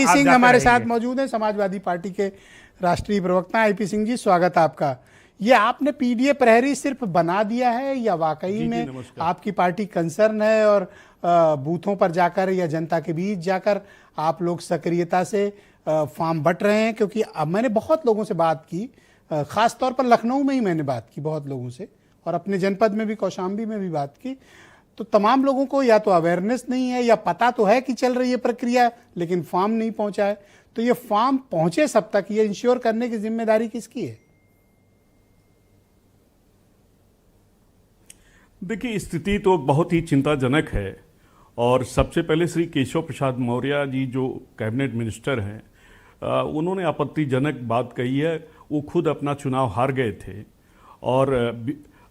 IP आप सिंह जाते हमारे रहेंगे। साथ मौजूद हैं, समाजवादी पार्टी के राष्ट्रीय प्रवक्ता। आईपी सिंह जी, स्वागत है आपका। ये आपने पीडीए प्रहरी सिर्फ बना दिया है या वाकई में आपकी पार्टी कंसर्न है और बूथों पर जाकर या जनता के बीच जाकर आप लोग सक्रियता से फॉर्म बट रहे हैं? क्योंकि अब मैंने बहुत लोगों से बात की, खास तौर पर लखनऊ में ही मैंने बात की बहुत लोगों से, और अपने जनपद में भी, कौशाम्बी में भी बात की, तो तमाम लोगों को या तो अवेयरनेस नहीं है या पता तो है कि चल रही है प्रक्रिया, लेकिन फॉर्म नहीं पहुंचा है। तो ये फॉर्म पहुंचे सब तक, ये इंश्योर करने की जिम्मेदारी किसकी है? देखिए, स्थिति तो बहुत ही चिंताजनक है और सबसे पहले श्री केशव प्रसाद मौर्य जी जो कैबिनेट मिनिस्टर हैं, उन्होंने आपत्तिजनक बात कही है। वो खुद अपना चुनाव हार गए थे और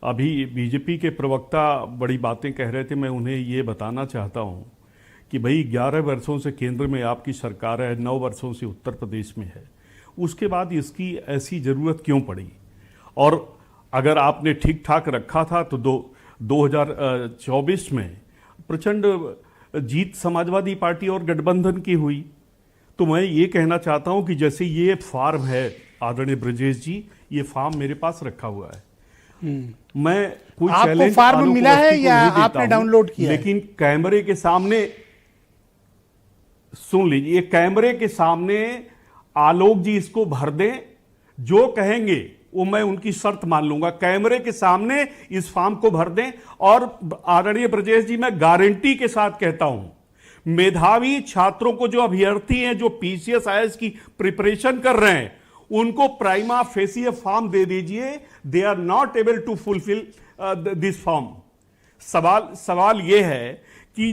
अभी बीजेपी के प्रवक्ता बड़ी बातें कह रहे थे। मैं उन्हें ये बताना चाहता हूँ कि भाई 11 वर्षों से केंद्र में आपकी सरकार है, 9 वर्षों से उत्तर प्रदेश में है, उसके बाद इसकी ऐसी ज़रूरत क्यों पड़ी? और अगर आपने ठीक ठाक रखा था तो 2024 में प्रचंड जीत समाजवादी पार्टी और गठबंधन की हुई। तो मैं ये कहना चाहता हूँ कि जैसे ये फॉर्म है आदरणीय ब्रजेश जी, ये फॉर्म मेरे पास रखा हुआ है। मैं कोई आपको फॉर्म मिला है या आपने डाउनलोड किया? लेकिन कैमरे के सामने सुन लीजिए, ये कैमरे के सामने आलोक जी इसको भर दें, जो कहेंगे वो मैं उनकी शर्त मान लूंगा। कैमरे के सामने इस फॉर्म को भर दें। और आदरणीय ब्रजेश जी, मैं गारंटी के साथ कहता हूं, मेधावी छात्रों को, जो अभ्यर्थी हैं, जो पीसीएस आईएएस की प्रिपरेशन कर रहे हैं, उनको प्राइमा फेसी फॉर्म दे दीजिए। They are not able to fulfil this form. सवाल यह है कि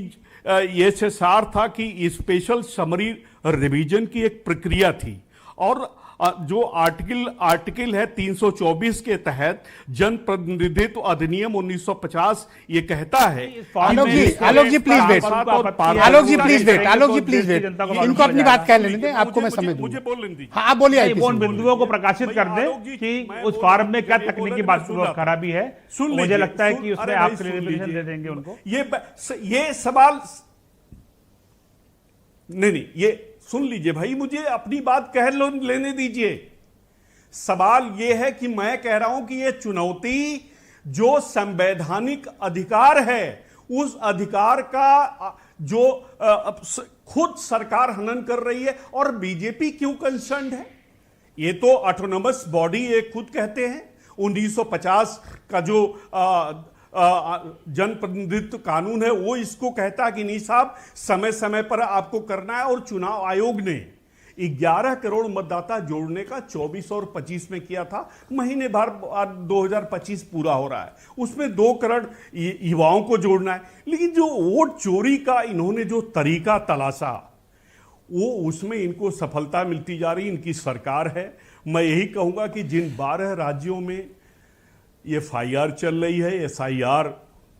ये सार था कि स्पेशल समरी रिवीजन की एक प्रक्रिया थी और जो आर्टिकल है 324 के तहत जन प्रतिनिधित्व अधिनियम 1950 ये कहता है। Alok ji please wait, Alok ji please wait, इनको अपनी बात कह लेने दें, आपको मैं समझ मुझे बोल लेने दीजिए। हाँ, आप बोलिए। उन बिंदुओं को प्रकाशित कर दें कि उस फॉर्म में क्या तकनीकी बात खराबी है। मुझे लगता है कि उसमें आप क्लैरिफिकेशन दे देंगे उनको। ये सवाल नहीं, ये सुन लीजिए भाई, मुझे अपनी बात कह लेने दीजिए। सवाल यह है कि मैं कह रहा हूं कि यह चुनौती जो संवैधानिक अधिकार है, उस अधिकार का जो खुद सरकार हनन कर रही है। और बीजेपी क्यों कंसर्न्ड है? ये तो ऑटोनोमस बॉडी ये खुद कहते हैं। 1950 का जो जनप्रतिनिधित्व कानून है वो इसको कहता है कि नहीं साहब, समय समय पर आपको करना है। और चुनाव आयोग ने 11 करोड़ मतदाता जोड़ने का 24 और 25 में किया था। महीने भर 2025 पूरा हो रहा है, उसमें 2 करोड़ युवाओं को जोड़ना है। लेकिन जो वोट चोरी का इन्होंने जो तरीका तलाशा, वो उसमें इनको सफलता मिलती जा रही। इनकी सरकार है। मैं यही कहूंगा कि जिन 12 राज्यों में FIR चल रही है, SIR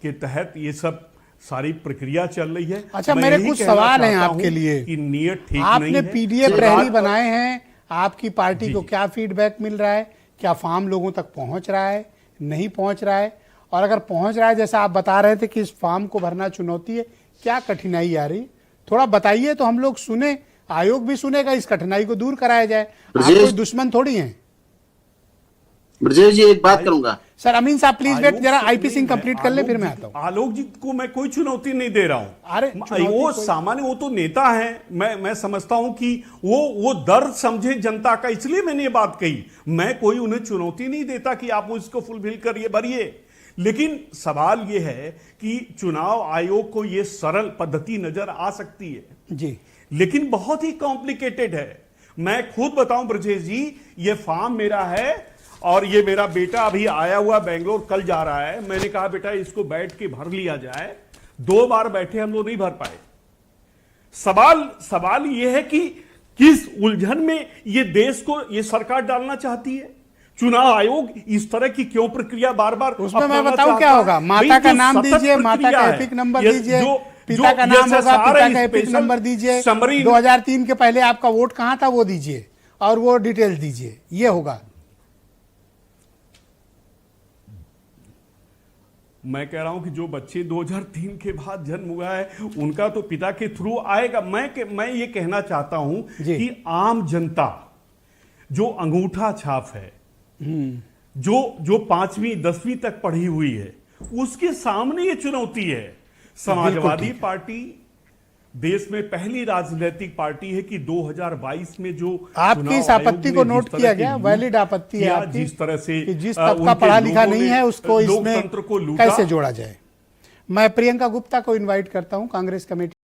के तहत ये सब सारी प्रक्रिया चल रही है। अच्छा, मेरे कुछ सवाल हैं आपके लिए कि नियत ठीक नहीं है। आपने पीडीए प्रहरी बनाए हैं, आपकी पार्टी को क्या फीडबैक मिल रहा है? क्या फॉर्म लोगों तक पहुंच रहा है, नहीं पहुंच रहा है? और अगर पहुंच रहा है, जैसा आप बता रहे थे कि इस फॉर्म को भरना चुनौती है, क्या कठिनाई आ रही? थोड़ा बताइए तो हम लोग सुने, आयोग भी सुनेगा, इस कठिनाई को दूर कराया जाए। आप कोई दुश्मन थोड़ी हैं। ब्रजेश जी, एक बात करूंगा। सर अमीन साहब प्लीज वेट, जरा आईपी सिंह कंप्लीट कर ले, फिर मैं आता हूं। आलोक जी को मैं कोई चुनौती नहीं दे रहा हूं। अरे वो सामान्य, वो तो नेता है। मैं समझता हूं कि वो दर्द समझे जनता का, इसलिए मैंने ये बात कही। मैं कोई उन्हें चुनौती नहीं देता कि आप इसको फुलफिल करिए, भरिए। लेकिन सवाल ये है कि चुनाव आयोग को ये सरल पद्धति नजर आ सकती है जी, लेकिन बहुत ही कॉम्प्लिकेटेड है। मैं खुद बताऊं ब्रजेश जी, ये फॉर्म मेरा है और ये मेरा बेटा अभी आया हुआ बेंगलोर, कल जा रहा है। मैंने कहा बेटा इसको बैठ के भर लिया जाए। 2 बार बैठे, हम लोग नहीं भर पाए। सवाल ये है कि किस उलझन में ये देश को ये सरकार डालना चाहती है। चुनाव आयोग इस तरह की क्यों प्रक्रिया बार बार? उसमें मैं बताऊं क्या होगा? माता का नाम दीजिए, माता का एपिक नंबर दीजिए, पिता का नाम होगा, पिता का एपिक नंबर दीजिए, 2003 के पहले आपका वोट कहां था वो दीजिए और वो डिटेल दीजिए, ये होगा। मैं कह रहा हूं कि जो बच्चे 2003 के बाद जन्म हुआ है उनका तो पिता के थ्रू आएगा। मैं ये कहना चाहता हूं कि आम जनता जो अंगूठा छाप है, जो 5वीं 10वीं तक पढ़ी हुई है, उसके सामने ये चुनौती है। समाजवादी पार्टी देश में पहली राजनीतिक पार्टी है कि 2022 में जो आपकी इस आपत्ति को नोट किया गया, वैलिड आपत्ति है आपकी, जिस तरह से कि जिस तबका पढ़ा लिखा नहीं है उसको इसमें कैसे जोड़ा जाए। मैं प्रियंका गुप्ता को इनवाइट करता हूं, कांग्रेस कमेटी